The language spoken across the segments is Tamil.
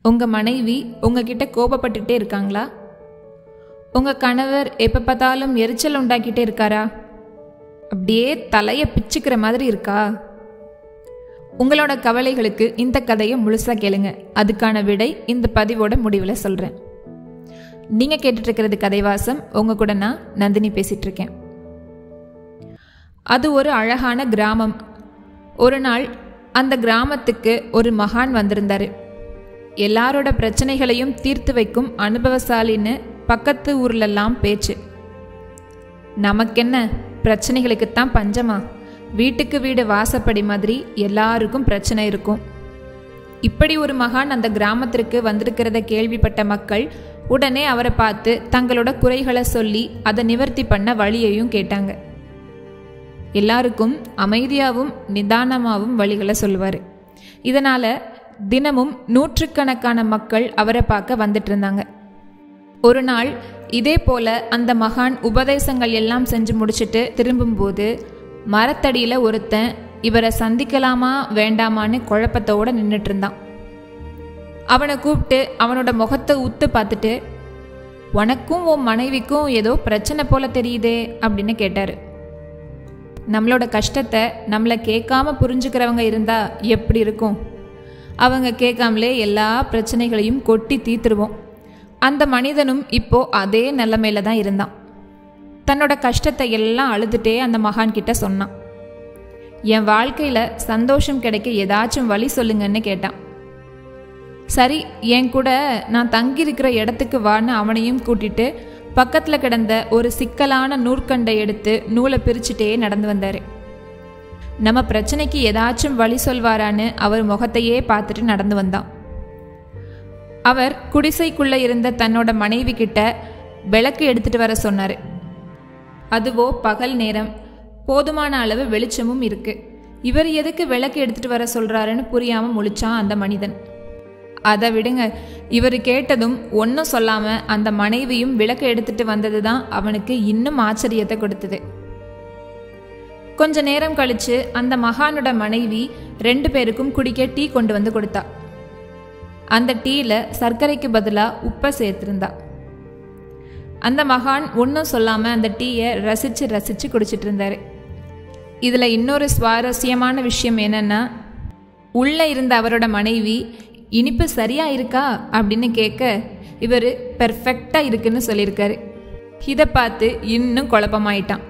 உங்கள் மனைவி உங்ககிட்ட கோபப்பட்டுட்டே இருக்காங்களா? உங்கள் கணவர் எப்போ பார்த்தாலும் எரிச்சல் உண்டாக்கிட்டே இருக்காரா? அப்படியே தலையை பிச்சுக்கிற மாதிரி இருக்கா? உங்களோட கவலைகளுக்கு இந்த கதையை முழுசாக கேளுங்க. அதுக்கான விடை இந்த பதிவோட முடிவில் சொல்கிறேன். நீங்கள் கேட்டுட்ருக்கிறது கதைவாசம். உங்கள் கூட நான் நந்தினி பேசிகிட்ருக்கேன். அது ஒரு அழகான கிராமம். ஒரு நாள் அந்த கிராமத்துக்கு ஒரு மகான் வந்திருந்தார். எல்லாரோட பிரச்சனைகளையும் தீர்த்து வைக்கும் அனுபவசாலின்னு பக்கத்து ஊர்லெல்லாம் பேச்சு. நமக்கென்ன, பிரச்சனைகளுக்குத்தான் பஞ்சமா? வீட்டுக்கு வீடு வாசப்படி மாதிரி எல்லாருக்கும் பிரச்சனை இருக்கும். இப்படி ஒரு மகான் அந்த கிராமத்திற்கு வந்திருக்கிறத கேள்விப்பட்ட மக்கள் உடனே அவரை பார்த்து தங்களோட குறைகளை சொல்லி அதை நிவர்த்தி பண்ண வழியையும் கேட்டாங்க. எல்லாருக்கும் அமைதியாகவும் நிதானமாகவும் வழிகளை சொல்லுவார். இதனால் தினமும் நூற்றுக்கணக்கான மக்கள் அவரை பார்க்க வந்துட்டு இருந்தாங்க. ஒரு நாள் இதே போல அந்த மகான் உபதேசங்கள் எல்லாம் செஞ்சு முடிச்சுட்டு திரும்பும்போது மரத்தடியில் ஒருத்தன் இவரை சந்திக்கலாமா வேண்டாமான்னு குழப்பத்தோடு நின்றுட்டு இருந்தான். அவனை கூப்பிட்டு அவனோட முகத்தை உத்து பார்த்துட்டு, உனக்கும் உன் மனைவிக்கும் ஏதோ பிரச்சனை போல தெரியுதே அப்படின்னு கேட்டார். நம்மளோட கஷ்டத்தை நம்மளை கேட்காம புரிஞ்சுக்கிறவங்க இருந்தா எப்படி இருக்கும்? அவங்க கேட்காமலே எல்லா பிரச்சனைகளையும் கொட்டி தீர்த்துருவோம். அந்த மனிதனும் இப்போ அதே நிலைமையில தான் இருந்தான். தன்னோட கஷ்டத்தை எல்லாம் அழுதுட்டே அந்த மகான் கிட்ட சொன்னான். என் வாழ்க்கையில் சந்தோஷம் கிடைக்க ஏதாச்சும் வழி சொல்லுங்கன்னு கேட்டான். சரி, என் கூட நான் தங்கியிருக்கிற இடத்துக்கு வான்னு அவனையும் கூட்டிட்டு பக்கத்தில் கிடந்த ஒரு சிக்கலான நூற்கண்டை எடுத்து நூலை பிரிச்சுட்டே நடந்து வந்தார். நம்ம பிரச்சனைக்கு ஏதாச்சும் வழி சொல்வாரான்னு அவர் முகத்தையே பார்த்துட்டு நடந்து வந்தான். அவர் குடிசைக்குள்ளே இருந்த தன்னோட மனைவி கிட்ட விளக்கு எடுத்துட்டு வர சொன்னார். அதுவோ பகல் நேரம், போதுமான அளவு வெளிச்சமும் இருக்கு. இவர் எதுக்கு விளக்கு எடுத்துட்டு வர சொல்றாருன்னு புரியாமல் முழிச்சான் அந்த மனிதன். அதை விடுங்க, இவர் கேட்டதும் ஒன்றும் சொல்லாமல் அந்த மனைவியும் விளக்கு எடுத்துட்டு வந்தது தான் அவனுக்கு இன்னும் ஆச்சரியத்தை கொடுத்தது. கொஞ்ச நேரம் கழிச்சு அந்த மகானோட மனைவி 2 பேருக்கும் குடிக்க டீ கொண்டு வந்து கொடுத்தா. அந்த டீயில் சர்க்கரைக்கு பதிலாக உப்பை சேர்த்திருந்தா. அந்த மகான் ஒன்றும் சொல்லாமல் அந்த டீயை ரசித்து ரசித்து குடிச்சிட்டு இருந்தார். இதில் இன்னொரு சுவாரஸ்யமான விஷயம் என்னென்னா, உள்ளே இருந்த அவரோட மனைவி இனிப்பு சரியா இருக்கா அப்படின்னு கேட்க இவர் பெர்ஃபெக்டாக இருக்குன்னு சொல்லியிருக்காரு. இதை பார்த்து இன்னும் குழப்பமாயிட்டான்.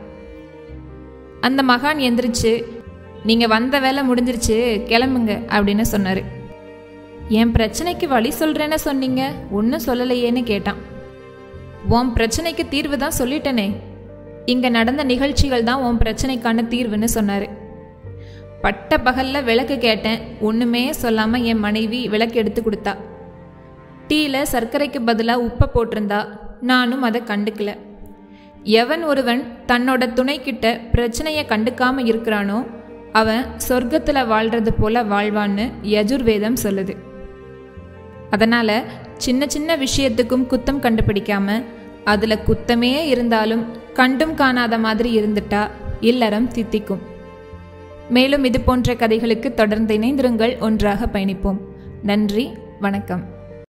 அந்த மகான் எந்திரிச்சு, நீங்கள் வந்த வேலை முடிஞ்சிருச்சு, கிளம்புங்க அப்படின்னு சொன்னார். என் பிரச்சனைக்கு வழி சொல்கிறேன்னு சொன்னீங்க, ஒன்றும் சொல்லலையேன்னு கேட்டான். உன் பிரச்சனைக்கு தீர்வு தான் சொல்லிட்டனே, இங்கே நடந்த நிகழ்ச்சிகள் தான் உன் பிரச்சனைக்கான தீர்வுன்னு சொன்னார். பட்ட பகலில் விளக்கு கேட்டேன், ஒன்றுமே சொல்லாமல் என் மனைவி விளக்கு எடுத்து கொடுத்தா. டீயில் சர்க்கரைக்கு பதிலாக உப்பை போட்டிருந்தா, நானும் அதை கண்டுக்கல. எவன் ஒருவன் தன்னோட துணைக்கிட்ட பிரச்சனையை கண்டுக்காமல் இருக்கிறானோ அவன் சொர்க்கத்தில் வாழ்கிறது போல வாழ்வான்னு யஜுர்வேதம் சொல்லுது. அதனால் சின்ன சின்ன விஷயத்துக்கும் குத்தம் கண்டுபிடிக்காம அதில் குத்தமே இருந்தாலும் கண்டும் காணாத மாதிரி இருந்துட்டா இல்லறம் தித்திக்கும். மேலும் இது போன்ற கதைகளுக்கு தொடர்ந்து இணைந்திருங்கள். ஒன்றாக பயணிப்போம். நன்றி, வணக்கம்.